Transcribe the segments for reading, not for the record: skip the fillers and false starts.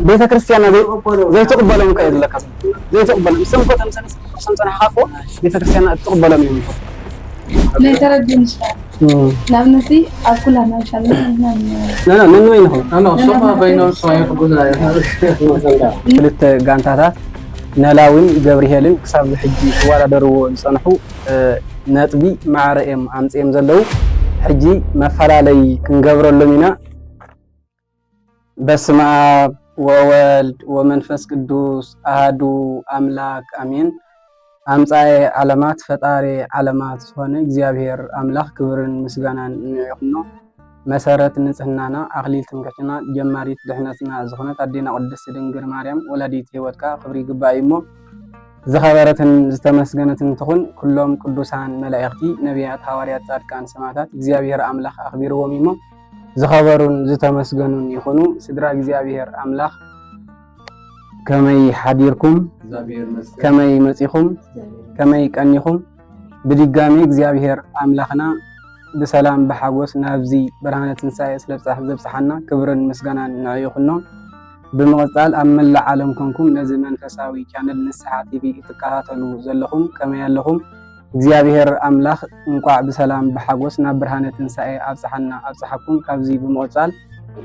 بيت كريستيان زي تقبلهم كيد لك زي تقبل سمكو تمسن سمسن حقو بيت كريستيان تقبلهم يوم لا تردي إن شاء الله لا نسي أكلها ما شاء الله لا من وين هو أنا صوما بينهم صويا يقولنا كلت جانتات نلاوين جبريهلين كسب حجي ولا درو صنحو نطبي مع رئيم أمسيم زلو حجي مفعلي كنجبر اللومينا بس مع وولد ومنفس قدوس أهدو أملاك أمين أمساي علامات فتاري علامات هون إجزابير أملاك كبرن مسجانا نعيقنا مسارات نسهنانا أغليل تمكشنا جماريت دحنتنا زخنة تدينا قدس دنجر مريم ولديت هوتكا خبري قبائمو زخبرة زتمسجنة تكون كلهم قدوسان ملائكتي نبيات حواريات صادقان سماعات إجزابير أملاك أخبروا ميمو زخبرون زتمسجنون يخونو سدرا إجزابير أملاك كماي حديركم كماي مسيخم كماي كأنيخم بدقامي إجزابير أملاكنا بسلام بحاجوس نافزي برهانة نساء سلبسح زبسحنا كبرن مسجنا نعيقنا بمقتال أمل عالم كنكم نزمن فساوي كان النسحاتي في تكهاتلو زلهم كما يلهم إجزابير أملاك نقع بسلام بحاجوس نبرهانة نساء أبسحنا أبسحكم كابزي بمقتال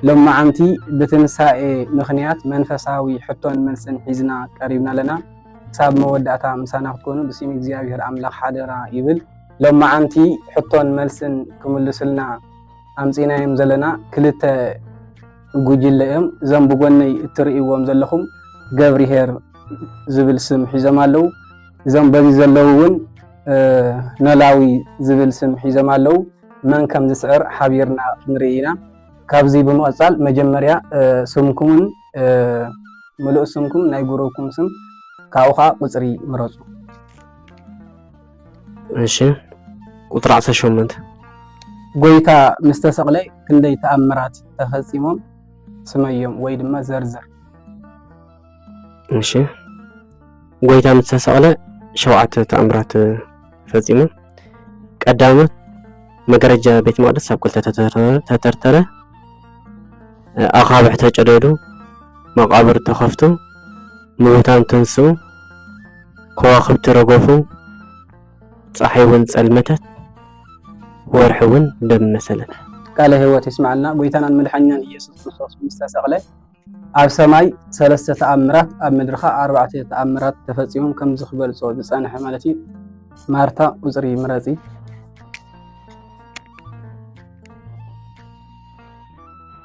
لما عمتي بتنساء مخنيات منفساوي حتون منسن حزنا قريبنا لنا ساب مودعتا مسانا تكونوا بسيم إجزابير أملاك حادرا يبل لما عمتي حتون منسن كملسلنا أمسينا يمزلنا كلتا جوجل لهم زنبقوني الترئيوهم زلهم قبري هير زبل سم حزمالو زنبقي زلوون نلاوي زبل سم حزمالو من كم زسعر حبيرنا نرينا كابزي بمقصال مجمريا سمكم ملؤ سمكم نايقروكم سم كاوخا قصري مرزو ماشي قطر 18 قويتا مستسقلي كندي تأمرات تفصيمهم سميهم ويدما زرزر ماشي قويتا مستسقلي شوعت تأمرات فصيمهم قدامت مقرجة بيت مقدس سابقل تترتره أخابح تجريدو مقابر تخفتو موتان تنسو كواخب ترقوفو صحيون سلمتت ورحون دم مثلا قال هو تسمع لنا بيتنا الملحنين يسوع كريستوس مستسقله اب سماي ثلاثه تأمرات اب مدرخه 4 تأمرات تفصيمهم كم زخبل صوت صانح مالتي مارتا وزري مرزي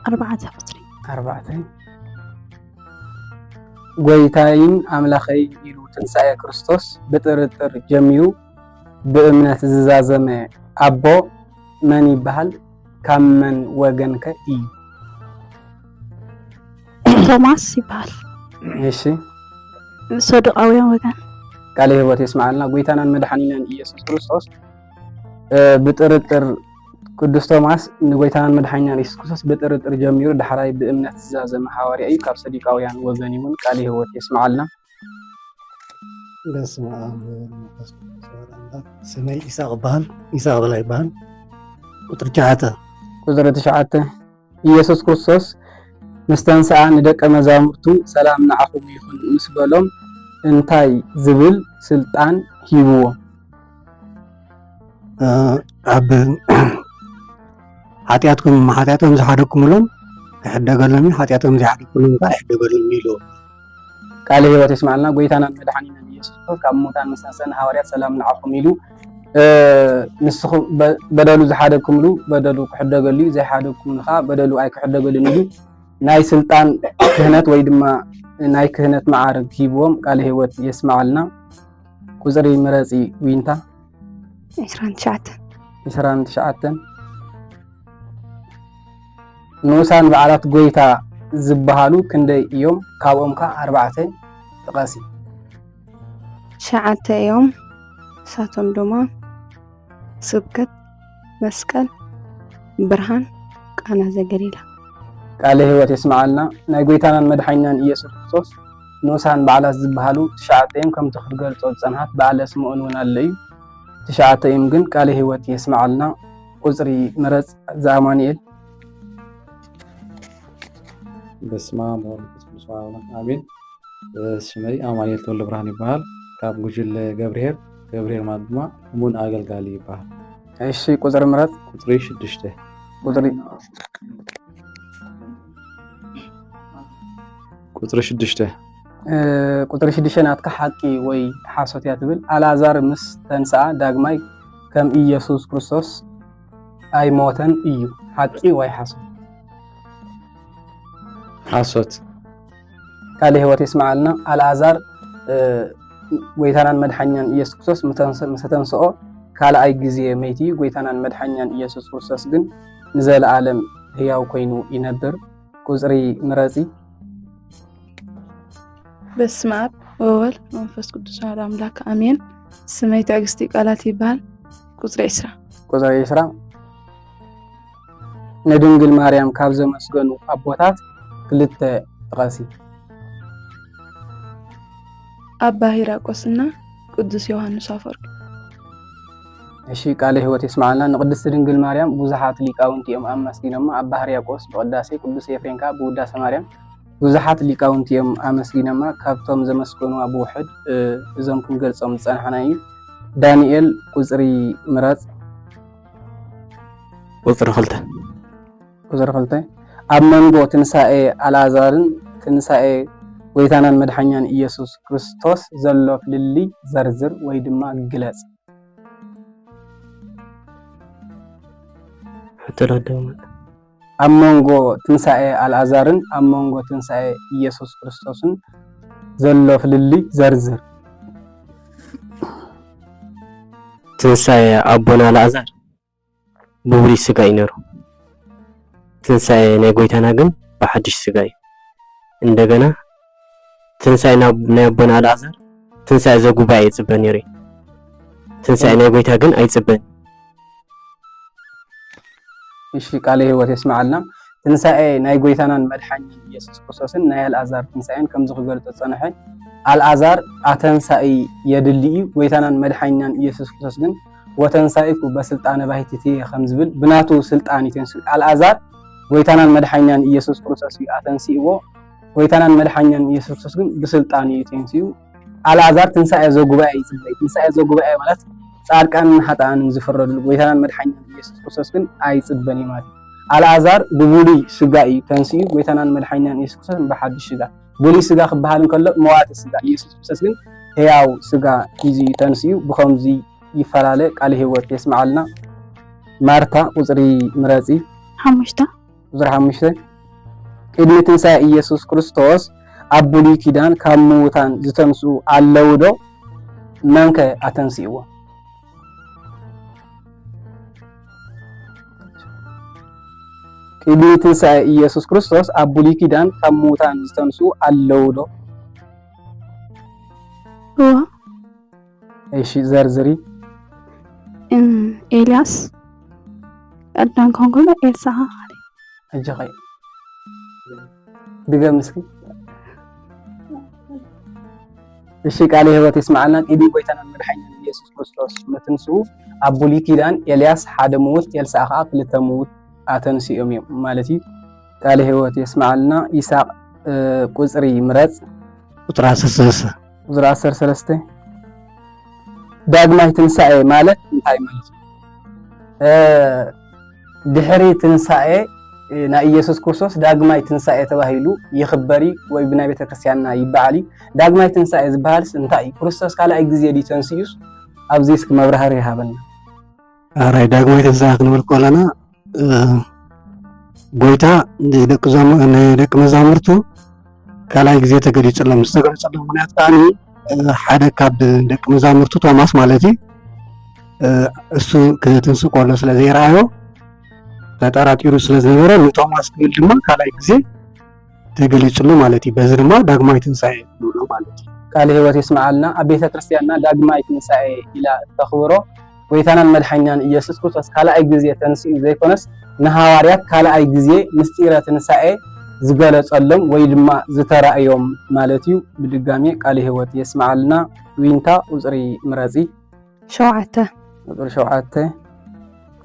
4 تفصيل 4 قويتاين أملاخي يلو تنساء كريستوس بترتر جميو بأمنة الزازمة أبو مني بحل كمن وغنك إي توماس يبحل إيشي صدق أويان وغن قال هو تسمع لنا قويتانا المدحنين يسوع كريستوس بترتر قدس توماس نقويتانا المدحنين يسوع كريستوس بترتر جميو دحراي بأمنة الزازمة حواري أي كاب صديق أويان وغنيون قال هو تسمع لنا بسم الله سمي إساق بان إساق بلاي بان قدرة تشعاته يسوع كريستوس مستنسعا ندق مزامرتو سلام نعخم يخون مسبلهم انتاي زبل سلطان هيبوه عب حاتياتكم زحادكم لهم يحدقلهم حاتياتهم زحادكم لهم يحدقلهم يلو قال هو تسمع لنا قويتانا المدحنين يسوع كموتان مستنسعا حواريات سلام نعخم يلو نسخم بدلو زحادكم لو بدلو كحدقلي زحادكم لها بدلو اي كحدقلي نلو ناي سلطان كهنت ويدما ناي كهنت معارض هيبوهم قال هو يسمع لنا كوزري مرزي وينتا 29 نوسان بعلات قويتا زبهالو كندي يوم كاومكا 4 تقاسي 9 يوم ساتم دوما سبكت مسكال برهان قانا زغريلا قال هو تسمع لنا ناي قويتانا المدحنين يسوع كريستوس نوسان بعلات زبهالو 9 يوم كم تخرجل صنحات بعل اسمون ونالي 9 يوم جن قال هو يسمع لنا قصري مرز زامانيل بسم الله ስብሓን አሜን። ስመይ አማኑኤል ተወልደ ብርሃን ይበሃል ካብ ጉጅለ ገብርሄር ማለት ድማ እሙን አገልጋሊ ይበሃል። እሺ ቁጥር ምረጥ። ቁጥሪ 6 ቁጥሪ 6 ናትካ ሓቂ ወይ ሓሶት እያ ትብል። አልዓዛር ምስ ተንስአ ዳግማይ ከም ኢየሱስ ክርስቶስ ኣይሞተን እዩ። ሓቂ ወይ ሓሶት? ሓሶት። ካሊእ ህይወት ይስማዓልና። አልዓዛር ጎይታናን መድሓኛን ኢየሱስ ክርስቶስ ምስ ተንስኦ ካልኣይ ግዜ መይቲ ጎይታናን መድሓኛን ኢየሱስ ክርስቶስ ግን ንዘለዓለም ህያው ኮይኑ ይነብር። ቁፅሪ ምረፂ። በስመ አብ ወወልድ ወመንፈስ ቅዱስ አሐዱ አምላክ አሜን። ስመይ ትዕግስቲ ቃላት ይበሃል። ቁፅሪ 20 ንድንግል ማርያም ካብ ዘመስገኑ አቦታት ክልተ ጥቀሲ። አባ ሂራቆስና ቅዱስ ዮሐንስ አፈወርቅ። እሺ ቃለ ህይወት ይስማዓልና። ንቅድስቲ ድንግል ማርያም ብዙሓት ሊቃውንቲ እዮም አመስጊኖማ። አባ ሂራቆስ ብቅዳሴ፣ ቅዱስ ኤፍሬም ብውዳሴ ማርያም ብዙሓት ሊቃውንቲ እዮም አመስጊኖማ። ካብቶም ዘመስገኑ ብውሕድ እዞም ክንገልፆም ዝፀናሕና እዩ። ዳንኤል ቁፅሪ ምረፅ። ቁፅሪ 2 ኣብ መንጎ ትንሳኤ አልዓዛርን ትንሳኤ ጎይታናን መድሓኛን ኢየሱስ ክርስቶስ ዘሎ ፍልሊ ዘርዝር ወይ ድማ ግለፅ። ኣብ መንጎ ትንሳኤ አልዓዛርን ኣብ መንጎ ትንሳኤ ኢየሱስ ክርስቶስን ዘሎ ፍልሊ ዘርዝር። ትንሳኤ አቦና አልዓዛር ብውሩይ ስጋ እዩ ነይሩ። ትንሳኤ ናይ ጎይታና ግን ብሓድሽ ስጋ እዩ። እንደገና ትንሳኤ ናይ አቦና አልዓዛር ትንሳኤ ዘጉባኤ ይፅበ ነይሩ። ትንሳኤ ናይ ጎይታ ግን ኣይፅበን። እሺ ቃለ ህይወት ይስማዓልና። ትንሳኤ ናይ ጎይታናን መድሓኛን ኢየሱስ ክርስቶስን ናይ አልዓዛር ትንሳኤን ከምዚ ክገልፆ ፀንሐ። አልዓዛር አተንሳኢ የድሊ እዩ። ጎይታናን መድሓኛን ኢየሱስ ክርስቶስ ግን ወተንሳኢኩ በስልጣነ ባሕቲቲ ከም ዝብል ብናቱ ስልጣን ይተንስኡ። አልዓዛር ጎይታናን መድሓኛን ኢየሱስ ክርስቶስ እዩ አተንሲእዎ። ጎይታናን መድሓኛን ኢየሱስ ክርስቶስ ግን ብስልጣን እዩ ተንስኡ። አልዓዛር ትንሳኤ ዘጉባኤ ይፅበ። ትንሳኤ ዘጉባኤ ማለት ጻድቃንን ሓጥኣንን ዝፍረድሉ። ጎይታናን መድሓኛን ኢየሱስ ክርስቶስ ግን ኣይፅበን እዩ ማለት። አልዓዛር ብብሉይ ስጋ እዩ ተንስኡ። ጎይታናን መድሓኛን ኢየሱስ ክርስቶስ ብሓድሽ ስጋ። ብሉይ ስጋ ክበሃል እንከሎ መዋቲ ስጋ፣ ኢየሱስ ክርስቶስ ግን ህያው ስጋ ሒዙ ተንስኡ። ብከምዚ ይፈላለ ቃለ ህይወት የስማዓልና። ማርታ ቁፅሪ ምረፂ። 5 ቁፅሪ 5 ቅድሚ ትንሳኤ ኢየሱስ ክርስቶስ ኣብ ብሉይ ኪዳን ካብ ምውታን ዝተንስኡ ኣለው ዶ? መንከ ኣተንስእዎ? ቅድሚ ትንሳኤ ኢየሱስ ክርስቶስ ኣብ ብሉይ ኪዳን ካብ ምውታን ዝተንስኡ ኣለው ዶ? እሺ ዘርዝሪ። ኤልያስ ቀዳም ኮንጎሎ ኤልሳ እጅኸይ ድገም እስኪ። እሺ ቃለ ህይወት ይስማዓልና። ቅድሚ ጎይታናን መድሓኛን ኢየሱስ ክርስቶስ ምትንስኡ ኣብ ብሉይ ኪዳን ኤልያስ ሓደ ምውት፣ ኤልሳ ከዓ ክልተ ምውት ኣተንስኦም እዮም ማለት እዩ። ቃለ ህይወት ይስማዓልና። ይስሐቅ ቁፅሪ ምረፅ። ቁጥሪ 13 ዳግማይ ትንሳኤ ማለት እንታይ ማለት እዩ? ድሕሪ ትንሳኤ ናይ ኢየሱስ ክርስቶስ ዳግማይ ትንሳኤ ተባሂሉ ይኽበሪ ወይ ብናይ ቤተክርስትያንና ይበዓል። ዳግማይ ትንሳኤ ዝበሃልስ እንታይ እዩ? ክርስቶስ ካልኣይ ግዜ ዲ ተንስኡስ? ኣብዚ እስኪ መብራህርሂ ይሃበና። ኣራይ ዳግማይ ትንሳኤ ክንብል ከለና ጎይታ ንደቂ መዛሙርቱ ካልኣይ ግዜ ተገሊፀሎም ዝተገለፀሎም ምክንያት ከዓኒ ሓደ ካብ ደቂ መዛሙርቱ ቶማስ ማለት እዩ እሱ ክትንስእ ከሎ ስለዘይረኣዮ ተጠራጢሩ ስለዝነበረ ንቶማስ ክብል ድማ ካልኣይ ግዜ ተገሊፅሉ ማለት እዩ። በዚ ድማ ዳግማይ ትንሳኤ ንብሎ ማለት እዩ። ቃለ ህይወት ይስማዓልና። ኣብ ቤተ ክርስትያንና ዳግማይ ትንሳኤ ኢላ ተኽብሮ ጎይታናን መድሓኛን ኢየሱስ ክርስቶስ ካልኣይ ግዜ ተንስኡ ዘይኮነስ ንሃዋርያት ካልኣይ ግዜ ምስጢረ ትንሳኤ ዝገለፀሎም ወይ ድማ ዝተራእዮም ማለት እዩ። ብድጋሜ ቃለ ህይወት ይስማዓልና። ዊንታ ቁፅሪ ምረፂ። 7 ቁፅሪ 7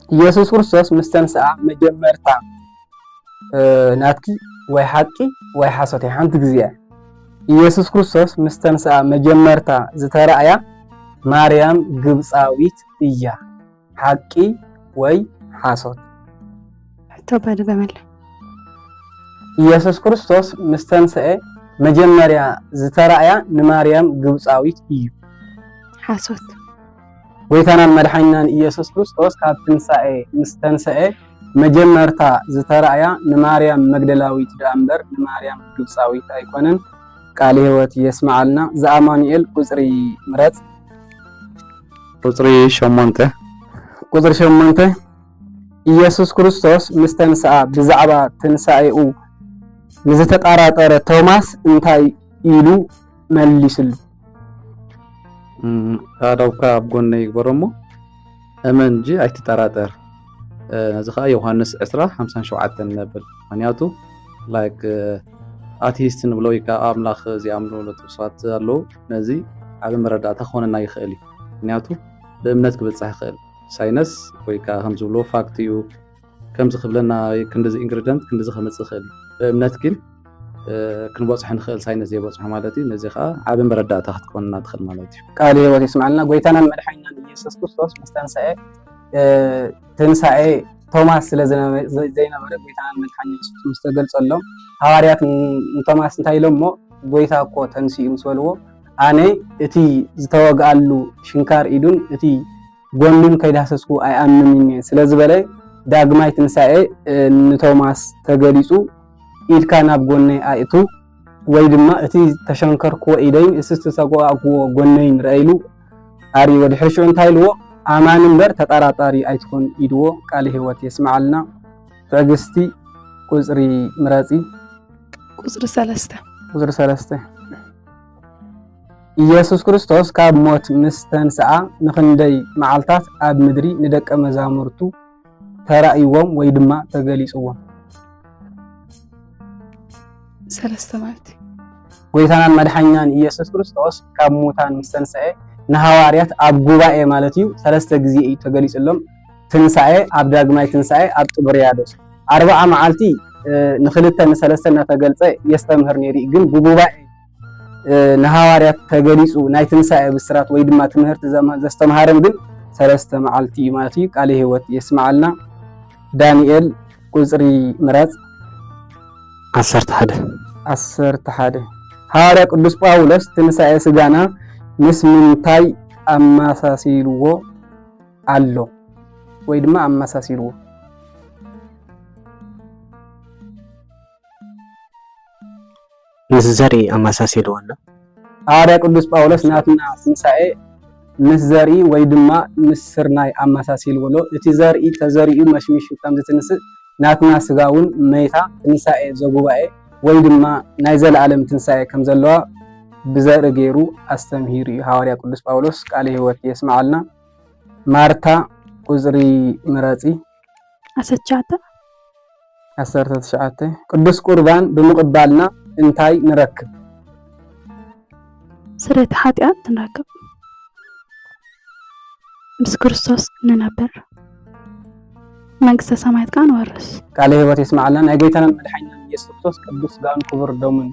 ኢየሱስ ክርስቶስ ምስ ተንስአ መጀመርታ ናትኪ ወይ ሓቂ ወይ ሓሶት ሓንቲ ግዜ ኢየሱስ ክርስቶስ ምስ ተንሥአ መጀመርታ ዝተረኣያ ማርያም ግብፃዊት እያ ሓቂ ወይ ሓሶት ሕቶ በድገመለ ኢየሱስ ክርስቶስ ምስ ተንሥአ መጀመርያ ዝተረኣያ ንማርያም ግብፃዊት እዩ ሓሶት ጎይታናን መድሓኒናን ኢየሱስ ክርስቶስ ካብ ትንሣኤ ምስ ተንሥአ መጀመርታ ዝተረኣያ ንማርያም መግደላዊት ደኣምበር ንማርያም ግብፃዊት ኣይኮነን ቃል ሕይወት የስማዓልና ዘአማኑኤል ቁጽሪ ምረጽ ቁጽሪ 8 ኢየሱስ ክርስቶስ ምስ ተንሥአ ብዛዕባ ትንሣኤኡ ንዝተጠራጠረ ቶማስ እንታይ ኢሉ መሊስሉ ካዳውካ ኣብ ጎነይ ይግበሮሞ እመን እንጂ ኣይትጠራጠር ነዚ ከዓ ዮሐንስ 10:57 ነብል ምክንያቱ ላይክ አቲስት ንብሎ ይካ አምላኽ ዝኣምኑ ለተስዋት ኣለዉ ነዚ ዓብ መረዳእታ ክኾነና ይኽእል እዩ ምክንያቱ ብእምነት ክብፅሕ ይኽእል ሳይነስ ወይ ከዓ ከም ዝብሎ ፋክት እዩ ከም ዝኽብለና ክንደዚ ኢንግሪዲየንት ክንደዚ ከምፅእ ይኽእል ብእምነት ግን ክንበፅሕ ንኽእል ሳይነስ ዘይበፅሑ ማለት እዩ ነዚ ከዓ ዓብ መረዳእታ ክትኮንና ትኽእል ማለት እዩ ቃል ሕይወት ይስማዓልና ጎይታናን መድሓኒናን ኢየሱስ ክርስቶስ ምስ ተንሥአ ትንሣኤ ቶማስ ስለ ዘይነበረ ጎይታናን መድሓኒናን ኢየሱስ ምስ ተገልጸሎም ሐዋርያት ቶማስ እንታይ ኢሎም ሞ ጎይታ እኮ ተንሥኡ ምስ በልዎ ኣነ እቲ ዝተወግኣሉ ሽንካር ኢዱን እቲ ጎኑን ከይዳሰስኩ ኣይኣምንን ስለ ዝበለ ዳግማይ ትንሣኤ ንቶማስ ተገሊጹ ኢድካ ናብ ጎነይ ኣእቱ ወይ ድማ እቲ ተሸንከርክዎ ኢደይን እስስቲ ተጓኣክዎ ጎነይን ረአይሉ ኣሪ ወዲ ሕርሽዑ እንታይ ኢልዎ ኣማን እምበር ተጠራጣሪ ኣይትኮን ኢድዎ ቃል ሕይወት የስማዓልና ትዕግስቲ ቁጽሪ ምረጺ ቁጽሪ 3 ኢየሱስ ክርስቶስ ካብ ሞት ምስ ተንሥአ ንኽንደይ መዓልታት ኣብ ምድሪ ንደቀ መዛሙርቱ ተራእይዎም ወይ ድማ ተገሊጽዎም 3 ማለት ጎይታናን መድሓኒናን ኢየሱስ ክርስቶስ ካብ ሙታን ምስ ተንሥአ ንሐዋርያት ኣብ ጉባኤ ማለት እዩ 3 ግዜ እዩ ተገሊጽሎም ትንሣኤ ኣብ ዳግማይ ትንሣኤ ኣብ ጥብርያዶስ 40 መዓልቲ ንኽልተ ንሰለስተ እናተገልጸ የስተምህር ነይሩ ግን ብጉባኤ ንሐዋርያት ተገሊጹ ናይ ትንሣኤ ብስራት ወይ ድማ ትምህርቲ ዘስተምሃረን ግን 3 መዓልቲ እዩ ማለት እዩ ቃል ሕይወት የስማዓልና ዳንኤል ቁጽሪ ምረጽ 11 ሐዋርያ ቅዱስ ጳውሎስ ትንሣኤ ስጋና ምስ ምንታይ ኣመሳሲልዎ ኣሎ ወይ ድማ ኣመሳሲልዎ ምስ ዘርኢ ኣመሳሲልዎ ኣሎ ሐዋርያ ቅዱስ ጳውሎስ ናትና ትንሣኤ ምስ ዘርኢ ወይ ድማ ምስ ስርናይ ኣመሳሲልዎ ኣሎ እቲ ዘርኢ ተዘሪኡ መሽሚሹ ከም ዝትንስእ ናትና ስጋውን ሜታ ትንሣኤ ዘጉባኤ ወይ ድማ ናይ ዘለዓለም ትንሣኤ ከም ዘለዋ ብዘርኢ ገይሩ ኣስተምሂሩ እዩ ሐዋርያ ቅዱስ ጳውሎስ ቃል ሕይወት የስማዓልና ማርታ ቁጽሪ ምረጺ 19 ቅዱስ ቁርባን ብምቕባልና እንታይ ንረክብ ስርየት ኃጢአት ንረክብ ምስ ክርስቶስ ንነብር መንግስተ ሰማያት ጋር ንወርስ ቃል ሕይወት የስማዓልና ናይ ጎይታናን መድሓኒናን ኢየሱስ ክርስቶስ ቅዱስ ሥጋውን ክቡር ደሙን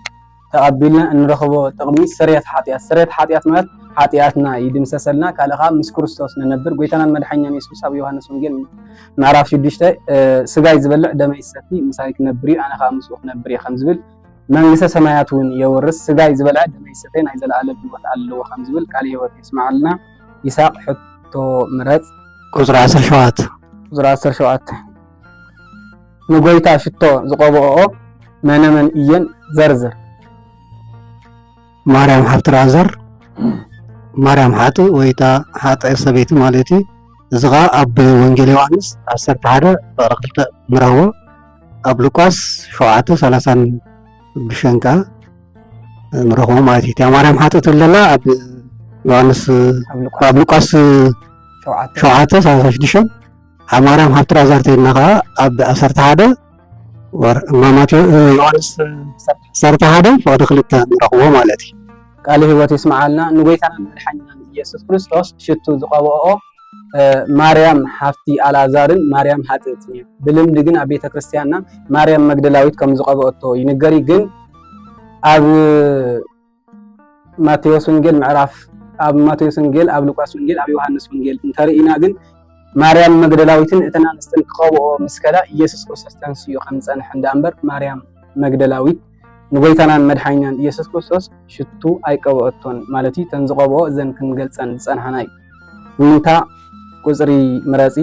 ተቀቢልና እንረኽቦ ጥቕሚ ስርየት ኃጢአት ማለት ኃጢአትና ይድምሰሰልና ካልኻ ምስ ክርስቶስ ንነብር ጎይታናን መድሓኒናን ኢየሱስ ኣብ ዮሐንስ ወንጌል ምዕራፍ 6 ስጋይ ዝበልዕ ደመይ ሰቲ ምሳይ ክነብር እዩ ኣነኻ ምስኡ ክነብር እየ ከም ዝብል መንግስተ ሰማያት እውን የወርስ ስጋይ ዝበልዕ ደመይ ሰቲ ናይ ዘለዓለም ሕይወት ኣለዎ ከም ዝብል ቃል ሕይወት የስማዓልና ይስሐቅ ሕቶ ምረጽ ቁጽሪ 17 ንጎይታ ሽቶ ዝቀብኦ መነመን እየን ዘርዝር ማርያም ሓፍቲ ላዛር ማርያም ሓጥ ወይታ ሓጥ ሰበይቲ ማለት እዩ እዚ ኸ ኣብ ወንጌል ዮሐንስ 11 በረክልተ ምረዎ ኣብ ሉቃስ 7:35 ምረዎ ማለት እዩ ማርያም ሓጥ ትለላ ኣብ ዮሐንስ ኣብ ሉቃስ 7:36 ማርያም ሓፍቲ ላዛር ተይናኻ ኣብ 11 ማማቴዎ ዮሐንስ 11 ወደ ክልተ ምረኽቦ ማለት እዩ ቃል ሕይወት ይስማዓልና ንጎይታናን መድሓኒናን ኢየሱስ ክርስቶስ ሽቱ ዝቀብኦ ማርያም ሓፍቲ አልዓዛርን ማርያም ሓጥእት እያ። ብልምዲ ግን ኣብ ቤተ ክርስቲያንና ማርያም መግደላዊት ከም ዝቐብአቶ ይንገሪ። ግን ኣብ ማቴዎስ ወንጌል ምዕራፍ ኣብ ማቴዎስ ወንጌል ኣብ ሉቃስ ወንጌል ኣብ ዮሐንስ ወንጌል እንተርኢና ግን ማርያም መግደላዊትን እተን ኣንስትን ክቐብኦ ምስከላ ኢየሱስ ክርስቶስ ተንስኡ ከም ዝፀንሐ እንዳእምበር ማርያም መግደላዊት ንጎይታናን መድሓኒናን ኢየሱስ ክርስቶስ ሽቱ ኣይቀብአቶን ማለት እዩ። ተን ዝቐብኦ እዘን ክንገልፀን ዝፀንሐና እዩ። ውይንታ ቁፅሪ ምረፂ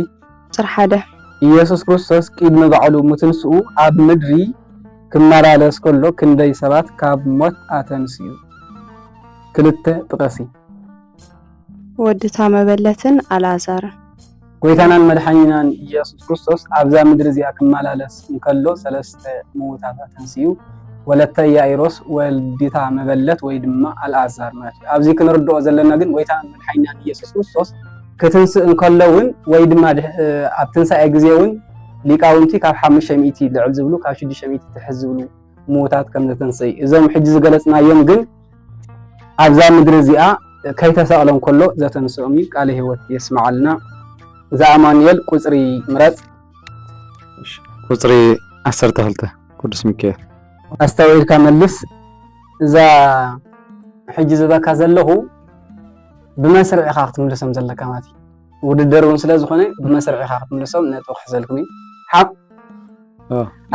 ቁፅሪ 1 ኢየሱስ ክርስቶስ ቅድሚ ባዕሉ ምትንስኡ ኣብ ምድሪ ክመላለስ ከሎ ክንደይ ሰባት ካብ ሞት ኣተንስዩ? 2 ጥቀሲ። ወድታ መበለትን አልዓዛርን ጎይታናን መድሓኒናን ኢየሱስ ክርስቶስ ኣብዛ ምድሪ እዚኣ ክመላለስ እንከሎ 3 ምዉታት ኣተንስዩ። ወለተ ኢያኢሮስ ወልዲታ መበለት ወይ ድማ አልዓዛር ማለት እዩ። ኣብዚ ክንርድኦ ዘለና ግን ጎይታናን መድሓኒናን ኢየሱስ ክርስቶስ ክትንስእ እንከሎውን ወይ ድማ ኣብ ትንሳኤ ግዜ እውን ሊቃውንቲ ካብ 500 ልዕል ዝብሉ ካብ 600 ትሕዝ ዝብሉ ምዉታት ከም ዝተንስእ እዞም ሕጂ ዝገለጽናዮም ግን ኣብዛ ምድሪ እዚኣ ከይተሰቕሎም ከሎ ዘተንስኦም እዩ። ቃለ ሕይወት የስማዓልና። እዛ አማኑኤል ቁፅሪ ምረጽ። ቁፅሪ 12 ቅዱስ ሚካኤል ኣስተውዒልካ መልስ። እዛ ሕጂ ዝበካ ዘለኹ ብመስርዕ ኢኻ ክትምልሶም ዘለካ ማለት እዩ። ውድድር እውን ስለ ዝኾነ ብመስርዕ ኢኻ ክትምልሶም ነጥቢ ክሕዘልኩም እዩ።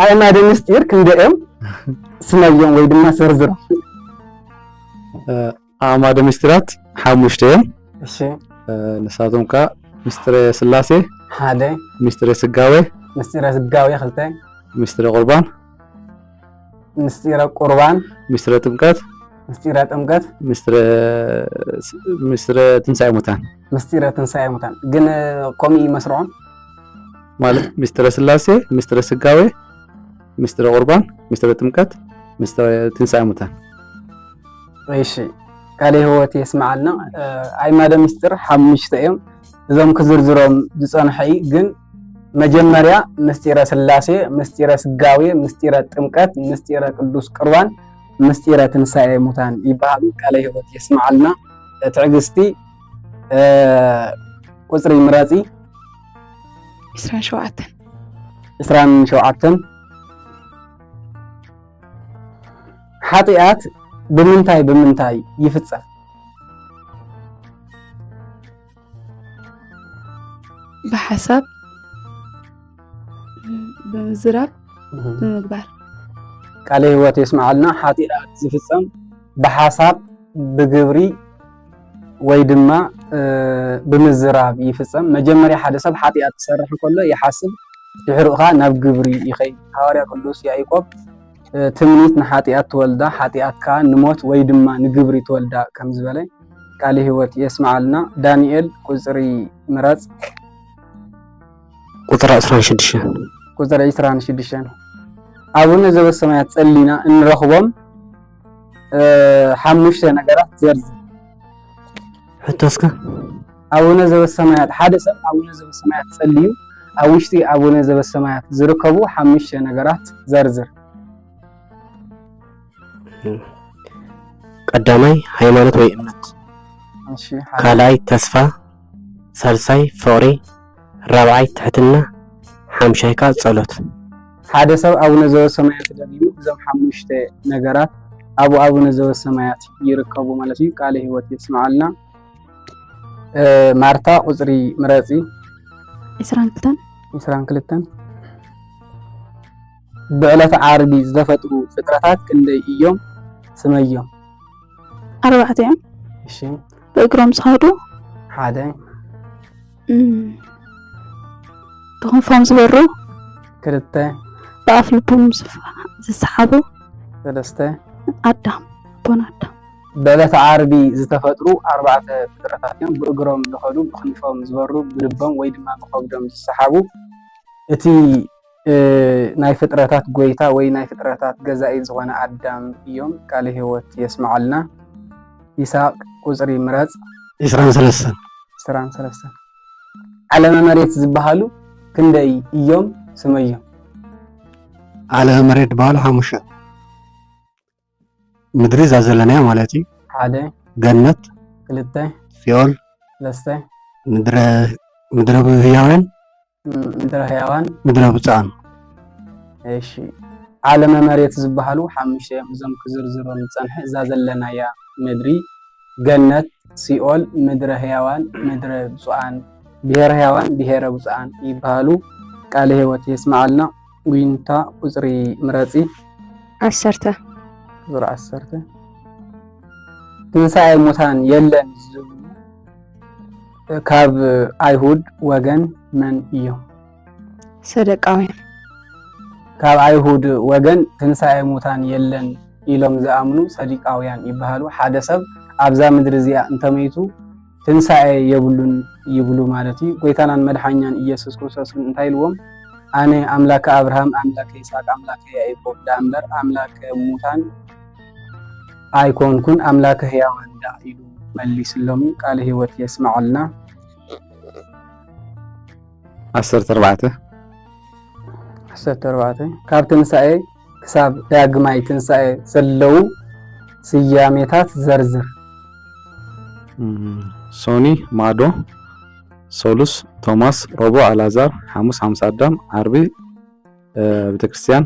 ኣእማደ ምስጢር ክንደኦም ስመዮም ወይ ድማ ዘርዝሮም? ኣእማደ ምስጢራት 5 እዮም። እሺ ንሳቶም ከዓ ምስጢረ ስላሴ 1፣ ምስጢረ ስጋዌ 2፣ ምስጢረ ቁርባን፣ ምስጢረ ቁርባን፣ ምስጢረ ጥምቀት፣ ምስጢረ ትንሳኤ ሙታን። ምስጢረ ትንሳኤ ሙታን ግን ከምኡ ይመስርዖም ማለት ምስጢረ ስላሴ፣ ምስጢረ ስጋዌ፣ ምስጢረ ቁርባን፣ ምስጢረ ጥምቀት፣ ምስጢረ ትንሳኤ ሙታን። እሺ ቃለ ሕይወት የስማዓልና። ኣእማደ ምስጢር 5 እዮም። እዞም ክዝርዝሮም ዝፀንሐ ግን መጀመርያ ምስጢረ ስላሴ፣ ምስጢረ ስጋዌ፣ ምስጢረ ጥምቀት፣ ምስጢረ ቅዱስ ቁርባን፣ ምስጢረ ትንሳኤ ሙታን ይባሃሉ። ቃለ ሕይወት የስማዓልና። ትዕግስቲ ቁፅሪ ምረፂ 27 ሓጢኣት ብምንታይ ይፍፀም? بحسب بمزراب بمقبار ቃለ ሕይወት የስማዓልና። ሓጢኣት ዝፍፀም ብሓሳብ ብግብሪ ወይ ድማ ብምዝራብ ይፍፀም። መጀመርያ ሓደ ሰብ ሓጢኣት ክሰርሕ ከሎ ይሓስብ ድሕሪኡኻ ናብ ግብሪ ይኸይድ። ሐዋርያ ቅዱስ ያዕቆብ ትምኒት ንሓጢኣት ትወልዳ ሓጢኣትካ ንሞት ወይ ድማ ንግብሪ ትወልዳ ከም ዝበለ ቃለ ሕይወት የስማዓልና። ዳንኤል ቁፅሪ ምረጽ። ቁጥሪ 26 ቁፅሪ 26 ኣቡነ ዘበሰማያት ጸሊና እንረኽቦም 5 ነገራት ዘርዝር። ሕቶስካ ኣቡነ ዘበሰማያት ሓደ ሰብ ኣቡነ ዘበሰማያት ጸልዩ ኣብ ውሽጢ ኣቡነ ዘበሰማያት ዝርከቡ 5 ነገራት ዘርዝር። ቀዳማይ ሃይማኖት ወይ እምነት፣ ካልኣይ ተስፋ፣ ሳልሳይ ፍቅሪ፣ ራብዓይ ትሕትና፣ ሓምሻይ ከዓ ጸሎት። ሓደ ሰብ ኣቡነ ዘበሰማያት ደልዩ እዞም 5 ነገራት ኣብ ኣቡነ ዘበሰማያት ይርከቡ ማለት እዩ። ቃለ ሕይወት የስማዓልና። ማርታ ቁፅሪ ምረፂ 22 ብዕለተ ዓርቢ ዝተፈጥሩ ፍጥረታት ክንደይ እዮም? ስመዮም? 4 እዮም። እሺ በእግሮም ዝኸዱ 1፣ ብክንፎም ዝበሩ 2፣ ብኣፍ ልቦም ዝሰሓቡ 3፣ ኣዳም ቦን ኣዳም። ብዕለተ ዓርቢ ዝተፈጥሩ 4 ፍጥረታት እዮም። ብእግሮም ዝኸዱ፣ ብክንፎም ዝበሩ፣ ብልቦም ወይ ድማ ብከብዶም ዝሰሓቡ። እቲ ናይ ፍጥረታት ጎይታ ወይ ናይ ፍጥረታት ገዛኢ ዝኾነ ኣዳም እዮም። ቃለ ሕይወት የስማዓልና። ይስሐቅ ቁፅሪ ምረጽ 23 ዓለመ መሬት ዝበሃሉ ክንደይ እዮም? ስመዮም? ዓለመ መሬት ዝበሃሉ 5 ምድሪ እዛ ዘለናያ ማለት እዩ። 1፣ ገነት፣ 2፣ ሲኦል፣ 3፣ ምድረ ምድረ ህያዋን ምድረ ህያዋን ምድረ ብፃን እሺ ዓለመ መሬት ዝበሃሉ ሓሙሽተ እዞም ክዝርዝሮም ፀንሐ እዛ ዘለናያ ምድሪ ገነት ሲኦል ምድረ ህያዋን ምድረ ብፁዓን ብሔረ ህያዋን ብሔረ ብፁዓን ይበሃሉ ቃለ ህይወት የስማዓልና ዊንታ ቁፅሪ ምረፂ 10 ቁፅሪ 10 ትንሣኤ ሙታን የለን ዝብሉ ካብ አይሁድ ወገን መን እዮም? ሰደቃውያን ካብ አይሁድ ወገን ትንሣኤ ሙታን የለን ኢሎም ዝኣምኑ ሰዲቃውያን ይበሃሉ። ሓደ ሰብ ኣብዛ ምድሪ እዚኣ እንተመይቱ ትንሣኤ የብሉን ይብሉ ማለት እዩ። ጎይታናን መድሓኛን ኢየሱስ ክርስቶስ እንታይ ኢልዎም? ኣነ ኣምላከ አብርሃም ኣምላከ ይስሐቅ ኣምላከ ያዕቆብ ዳእምበር ኣምላከ ሙታን ኣይኮንኩን ኣምላከ ህያዋን ዳ ኢሉ መሊስሎም ቃለ ህይወት የስማዓልና 14 ካብ ትንሣኤ ክሳብ ዳግማይ ትንሣኤ ዘለው ስያሜታት ዘርዝር። ሶኒ ማዶ ሶሉስ ቶማስ ረቡዕ አልዓዛር ሐሙስ 50 አዳም ዓርቢ ቤተክርስቲያን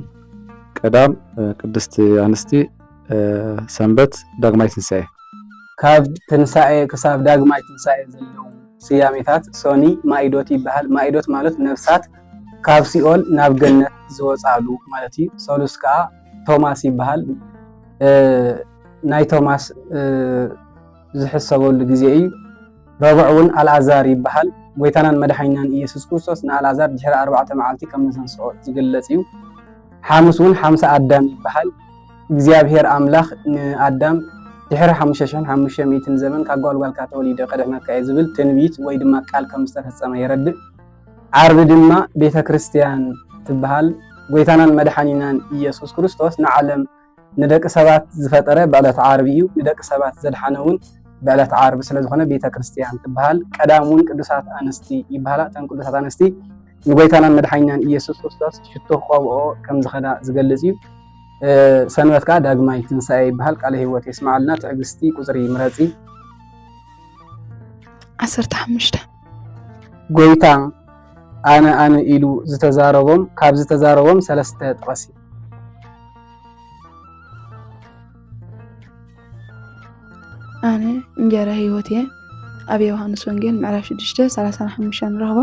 ቀዳም ቅድስት አንስቲ ሰንበት ዳግማይ ትንሣኤ። ካብ ትንሣኤ ክሳብ ዳግማይ ትንሣኤ ዘለው ስያሜታት ሶኒ ማኢዶት ይበሃል። ማኢዶት ማለት ነፍሳት ካብ ሲኦል ናብ ገነት ዝወፃሉ ማለት እዩ። ሶሉስ ከዓ ቶማስ ይበሃል። ናይ ቶማስ ዝሕሰበሉ ግዜ እዩ። ረቡዕ እውን አልዓዛር ይበሃል። ጎይታናን መድሓኛን ኢየሱስ ክርስቶስ ንአልዓዛር ድሕሪ 4 መዓልቲ ከም ዘንስኦ ዝግለጽ እዩ። ሐሙስ እውን 50 አዳም ይበሃል። እግዚአብሔር አምላኽ ንአዳም ድሕሪ 5500 ዘመን ካብ ጓልጓልካ ተወሊደ ቀደመካ እዩ ዝብል ትንቢት ወይ ድማ ቃል ከም ዝተፈጸመ የረድእ። ዓርቢ ድማ ቤተ ክርስቲያን ትበሃል። ጎይታናን መድሓኒናን ኢየሱስ ክርስቶስ ንዓለም ንደቂ ሰባት ዝፈጠረ በዕለት ዓርቢ እዩ። ንደቂ ሰባት ዘድሓነ እውን በዕለት ዓርቢ ስለዝኾነ ቤተ ክርስቲያን ትበሃል። ቀዳም እውን ቅዱሳት አንስቲ ይበሃላ። እተን ቅዱሳት አንስቲ ንጎይታናን መድሓኒናን ኢየሱስ ክርስቶስ ሽቶ ቆብኦ ከም ዝኸዳ ዝገልጽ እዩ። ሰንበት ከዓ ዳግማይ ትንሣኤ ይበሃል። ቃለ ህይወት የስማዓልና ትዕግስቲ ቁፅሪ ምረፂ 15 ጎይታ ኣነ ኢሉ ዝተዛረቦም ካብ ዝተዛረቦም ሰለስተ ጥቀሲ። ኣነ እንጀራ ህይወት እየ ኣብ ዮሃንስ ወንጌል ምዕራፍ 6:35 ንረኽቦ።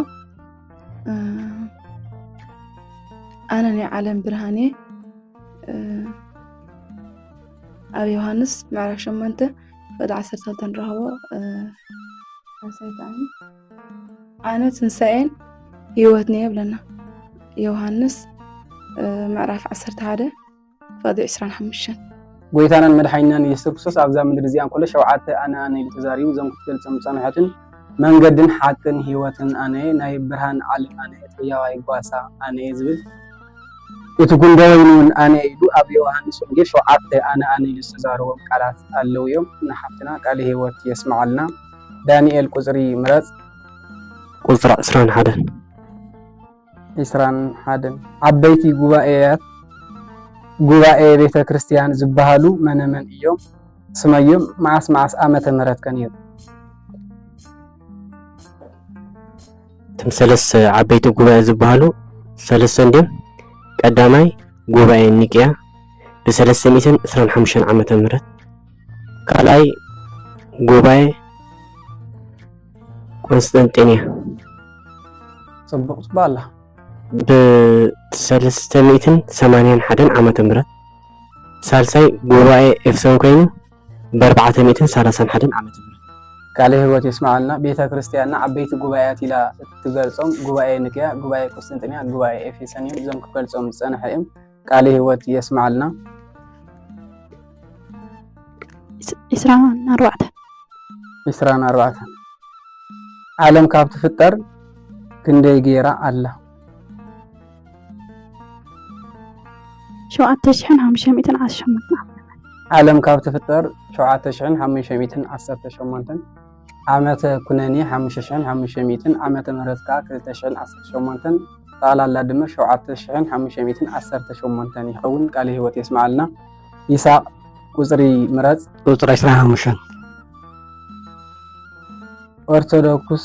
ኣነ ናይ ዓለም ብርሃን እየ ኣብ ዮሃንስ ምዕራፍ 8:12 ንረኽቦ። ኣነ ትንሣኤን ህይወት ነየ ብለና ዮሃንስ ምዕራፍ 11:25 ጎይታናን መድሓኒናን ኢየሱስ ክርስቶስ ኣብዛ ምድሪ እዚኣ እንከሎ 7 ኣነ ኢሉ ተዛሪቡ እዞም ክትገልፆም ፀንሐትን መንገድን ሓቅን ህይወትን ኣነ ናይ ብርሃን ዓለም ኣነ ህያዋይ ጓሳ ኣነ ዝብል እቲ ጉንዳውን እውን ኣነ ኢሉ ኣብ ዮሃንስ ወንጌል 7 ኣነ ኢሉ ዝተዛረቦም ቃላት ኣለው እዮም። ንሓፍትና ቃለ ህይወት የስማዓልና ዳንኤል ቁፅሪ ምረፅ ቁፅሪ 21 ዓበይቲ ጉባኤያት ጉባኤ ቤተ ክርስቲያን ዝበሃሉ መነመን እዮም? ስመዮም መዓስ ዓመተ ምህረት ከን እዮም? እቶም ሰለስተ ዓበይቲ ጉባኤ ዝበሃሉ ሰለስተ እንድዮም። ቀዳማይ ጉባኤ ኒቅያ ብ325 ዓመተ ምህረት፣ ካልኣይ ጉባኤ ቆንስጠንጢንያ ጽቡቅ ኣላ ብ381 ዓመተ ምህረት፣ ሳልሳይ ጉባኤ ኤፌሶን ኮይኑ ብ431 ዓመተ ምህረት። ቃለ ህይወት የስማዓልና ቤተ ክርስቲያንና ዓበይቲ ጉባኤያት ኢላ እትገልጾም ጉባኤ ኒቅያ፣ ጉባኤ ቆስጠንጢንያ፣ ጉባኤ ኤፌሶን እዮም። እዞም ክገልጾም ዝጸንሐ እዮም። ቃለ ህይወት የስማዓልና 24 ዓለም ካብ ትፍጠር ክንደይ ጌራ ኣላ? 7518 ዓለም ካብ ትፍጠር 7518 ዓመተ ኩነኔ 5500 ዓመተ ምህረት ከዓ 2018 ጠቕላላ ድማ 7518 ይኸውን። ቃለ ህይወት የስማዓልና ይስሐቅ ቁፅሪ ምረፅ ቁፅሪ 25 ኦርቶዶክስ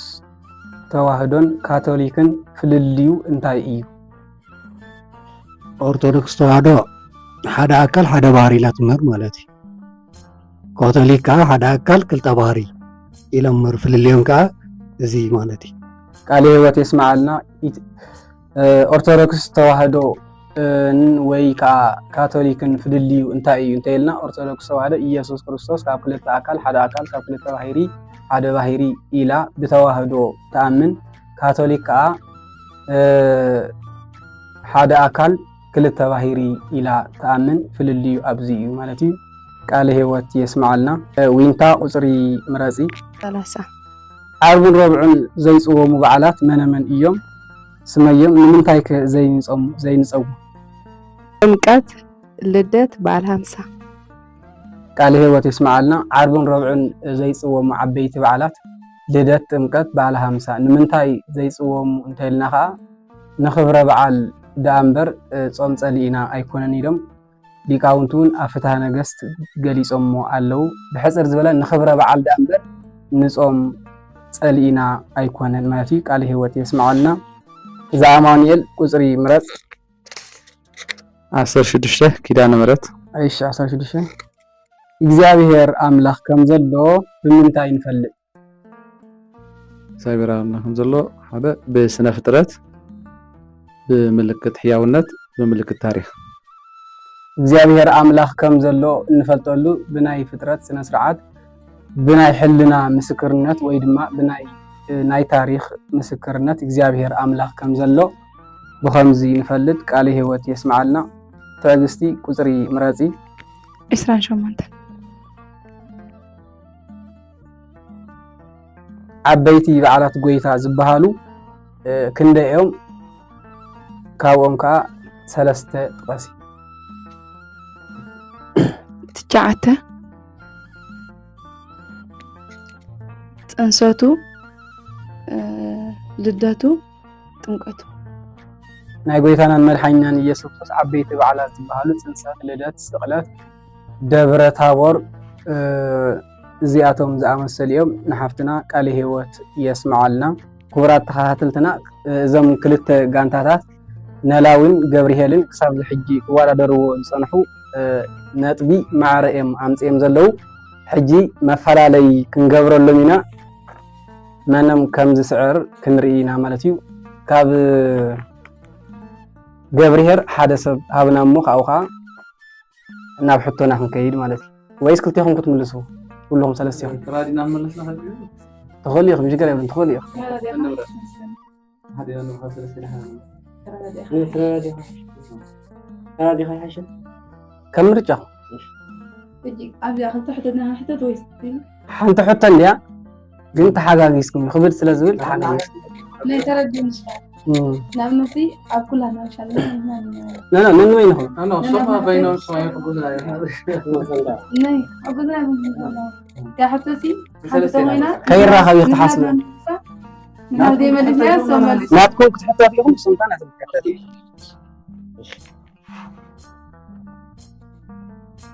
ተዋህዶን ካቶሊክን ፍልልዩ እንታይ እዩ? ኦርቶዶክስ ተዋህዶ ሓደ ኣካል ሓደ ባህሪ ኢላ ትምህር ማለት እዩ። ካቶሊክ ከዓ ሓደ ኣካል ክልተ ባህሪ ኢሎም ምር ፍልልዮም ከዓ እዚ ማለት እዩ። ቃለ ሕይወት የስማዓልና ኦርቶዶክስ ተዋህዶ ወይ ከዓ ካቶሊክን ፍልልዩ እንታይ እዩ እንተይልና ኦርቶዶክስ ተዋህዶ ኢየሱስ ክርስቶስ ካብ ክልተ ኣካል ሓደ ኣካል ካብ ክልተ ባህሪ ሓደ ባህሪ ኢላ ብተዋህዶ ተኣምን ካቶሊክ ከዓ ሓደ ኣካል ክልተ ባህሪ ኢላ ተኣምን ፍልልዩ ኣብዚ እዩ ማለት እዩ። ቃለ ሕይወት የስማዓልና ዊንታ ቁፅሪ ምረፂ 30 ዓርብን ረብዑን ዘይፅወሙ በዓላት መነመን እዮም? ስመዮም ንምንታይ ዘይንፀው? ጥምቀት፣ ልደት፣ በዓል 50 ቃለ ሕይወት የስማዓልና ዓርብን ረብዑን ዘይፅወሙ ዓበይቲ በዓላት ልደት፣ ጥምቀት፣ በዓል 50 ንምንታይ ዘይፅወሙ እንተይልና ከዓ ንክብረ በዓል ዳኣ እምበር ጾም ፀሊኢና ኣይኮነን ኢሎም ሊቃውንቱ እውን ኣብ ፍትሐ ነገስት ገሊፆሞ ኣለው። ብሕፅር ዝበለ ንክብረ በዓል ዳኣ እምበር ንጾም ፀሊኢና ኣይኮነን ማለት እዩ። ቃለ ሕይወት የስማዓልና እዛ ኣማኑኤል ቁፅሪ ምረፅ 16 ኪዳነ ምሕረት 16 እግዚአብሔር ኣምላኽ ከም ዘሎ ብምንታይ ንፈልጥ? እግዚአብሔር ኣምላኽ ከም ዘሎ ሓደ ብስነ ፍጥረት፣ ብምልክት ሕያውነት፣ ብምልክት ታሪክ። እግዚአብሔር ኣምላኽ ከም ዘሎ እንፈልጠሉ ብናይ ፍጥረት ስነ ስርዓት፣ ብናይ ሕልና ምስክርነት ወይ ድማ ብናይ ታሪክ ምስክርነት እግዚአብሔር ኣምላኽ ከም ዘሎ ብከምዚ ንፈልጥ። ቃለ ሕይወት የስማዓልና ትዕግስቲ ቁፅሪ ምረፂ 28 ዓበይቲ በዓላት ጎይታ ዝበሃሉ ክንደይ እዮም? ካብኦም ከዓ 3 ጥቀሲ። ትጫዓተ ፅንሰቱ፣ ልደቱ፣ ጥምቀቱ። ናይ ጎይታናን መድሓኒናን ኢየሱስ ክርስቶስ ዓበይቲ በዓላት ዝበሃሉ ፅንሰት፣ ልደት፣ ስቕለት፣ ደብረ ታቦር እዚኣቶም ዝኣመሰሉ እዮም። ንሓፍትና ቃለ ሕይወት የስማዓልና። ክቡራት ተኸታተልትና እዞም ክልተ ጋንታታት ነላዊን ገብርሄልን ክሳብ ሕጂ ክወዳደርዎ ዝፀንሑ ነጥቢ ማዕረ እዮም ኣምፂኦም ዘለው። ሕጂ መፈላለይ ክንገብረሎም ኢና መነም ከም ዝስዕር ክንርኢ ኢና ማለት እዩ። ካብ ገብርሄር ሓደ ሰብ ሃብና እሞ ካብኡ ከዓ ናብ ሕቶና ክንከይድ ማለት እዩ። ወይስ ክልቲኹም ክትምልሱ ኩልኩም ሰለስተ ኢኹም ራዲና መለስና ትኽእል ኢኹም ሽግር የብልን ትኽእል ኢኹም ከም ምርጫኹም ሓንቲ ሕቶ እንድያ ግን ተሓጋጊዝኩም ክብድ ስለ ዝብል ተሓጋጊዝኩም ነንወይ ንኹም ከይራኸብ ኢኽ ተሓስበ ናትኩም ክትሕተት ኢኹም ስምታ ናትምትከተል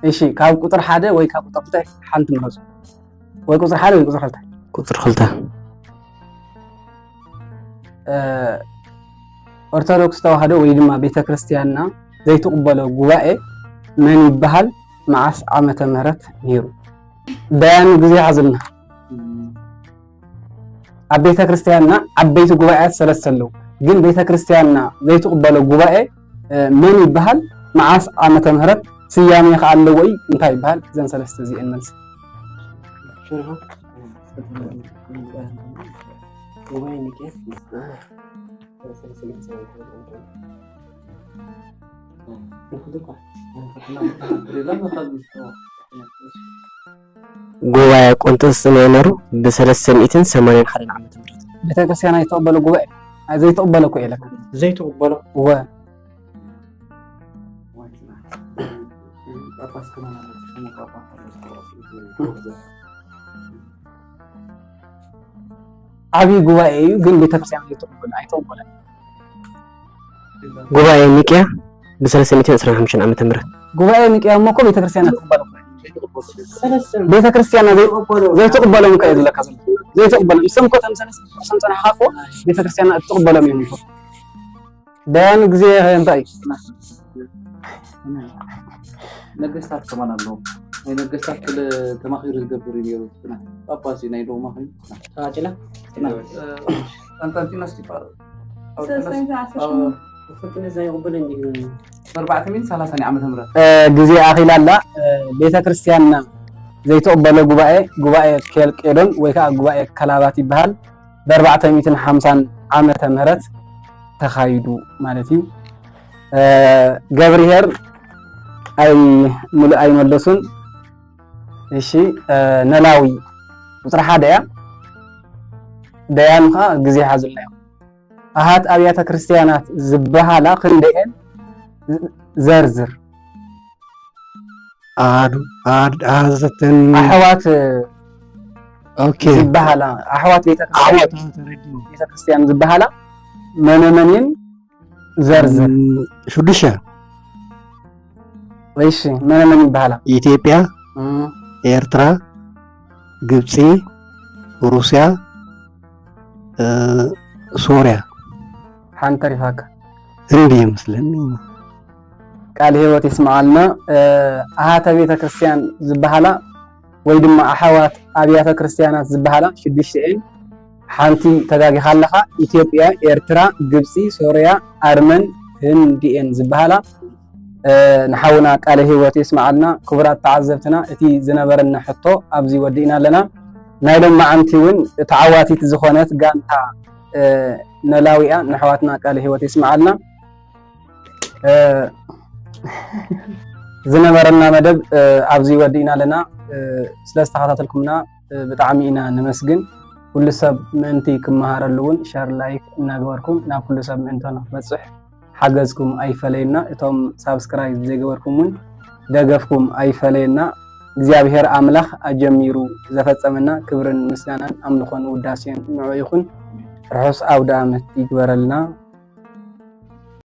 እሺ ካብ ቁጥር 1 ወይ ካብ ቁጥር 2 ሓንቲ ምረፁ ወይ ቁጥር 1 ወይ ቁጥር 2 ቁጥር 2 ኦርቶዶክስ ተዋህዶ ወይ ድማ ቤተክርስቲያንና ዘይተቀበሎ ጉባኤ መን ይበሃል? መዓስ ዓመተ ምህረት ነይሩ? በያን ግዜ ሓዝልና ኣብ ቤተክርስቲያንና ዓበይቲ ጉባኤያት ሰለስተ ኣለው። ግን ቤተክርስቲያንና ዘይተቀበሎ ጉባኤ መን ይበሃል? መዓስ ዓመተ ምህረት ስያሜ ከዓ ኣለዎ ወይ እንታይ ይበሃል? እዘን ሰለስተ እዚአን መልስ ጉባኤ ቆንጦስጢኖስ ብ381 ዓመተ ምህረት ቤተክርስቲያን ዘይተቀበሎ ጉባኤ ዘይተቀበሎ እኮ ኢለካ ዘይተቀበሎ ዓብይ ጉባኤ እዩ ግን ቤተክርስቲያን ዘይተቀበሎ ኣይተቀበሎ ጉባኤ ኒቅያ ብ325 ዓመተ ምህረት ጉባኤ ኒቅያ እሞ እኮ ቤተክርስቲያን ተቀበሎ ቤተክርስቲያን ዘይተቀበሎ ምንከ እዩ ዘለካ ዘሎ ዘይተقبل مسمكو تمثال سنتنا حافو ቤተክርስቲያን አትቀበለም የሚሉ ዳያን ጊዜ እንታይ ነገስታት ከማን አለው ነገስታት ተማኺሩ ዝገብሩ ይሩ ጳጳሲ ናይ ዶማ ኸይ ታጭላ አንታንቲኖስ ይባላል ጊዜ አኺላላ ቤተክርስቲያንና ዘይተቀበለ ጉባኤ ኬልቄዶን ወይ ከዓ ጉባኤ ከላባት ይባሃል በ450 ዓመተ ምህረት ተኻይዱ ማለት እዩ ገብርሄር አይ ሙሉ አይመለሱን እሺ ነላዊ ቁጥር 1 ያ ዳያንኻ ጊዜ ሓዝልናዮ አሃት አብያተ ክርስቲያናት ዝበሃላ ክንደኤን ዘርዝር አዘተን አሕዋት ኦኬ ዝበሃላ አሕዋት ቤተክርስቲያን ዝበሃላ መነመንን ዘርዝር ሹድሻ ወይስ መነመን ይበሃላ ኢትዮጵያ ኤርትራ ግብጽ ሩሲያ ሶሪያ ሓንተር ይፋካ ህንዲ ይመስለኒ ቃል ህይወት ይስማዓልና አሃተ ቤተ ክርስቲያን ዝበሃላ ወይ ድማ አሕዋት አብያተ ክርስቲያናት ዝበሃላ 6 ሓንቲ ተጋጊኻለኻ ኢትዮጵያ ኤርትራ ግብጽ ሶሪያ አርመን ህንዲን ዝበሃላ ንሓውና ቃል ህይወት ይስማዓልና ክቡራት ተዓዘብትና እቲ ዝነበረና ሕቶ ኣብዚ ወዲእና ኣለና ናይ ሎም ማዓንቲውን ተዓዋቲት ዝኾነት ጋንታ ነላዊያ ንሕዋትና ቃል ህይወት ይስማዓልና ዝነበረና መደብ ኣብዚ ወዲእና ኣለና ስለዝተኸታተልኩምና ብጣዕሚ ኢና ንመስግን ኩሉ ሰብ ምእንቲ ክመሃረሉውን ሸር ላይክ እናገበርኩም ናብ ኩሉ ሰብ ምእንቲ ንክበፅሕ ሓገዝኩም ኣይፈለየና እቶም ሳብስክራይብ ዘይገበርኩምን ደገፍኩም ኣይፈለየና እግዚአብሔር አምላክ አጀሚሩ ዘፈጸመና ክብርን ምስጋናን አምልኾን ውዳሴን ንዑ ይኹን ርሑስ አውደ ዓመት ይግበረልና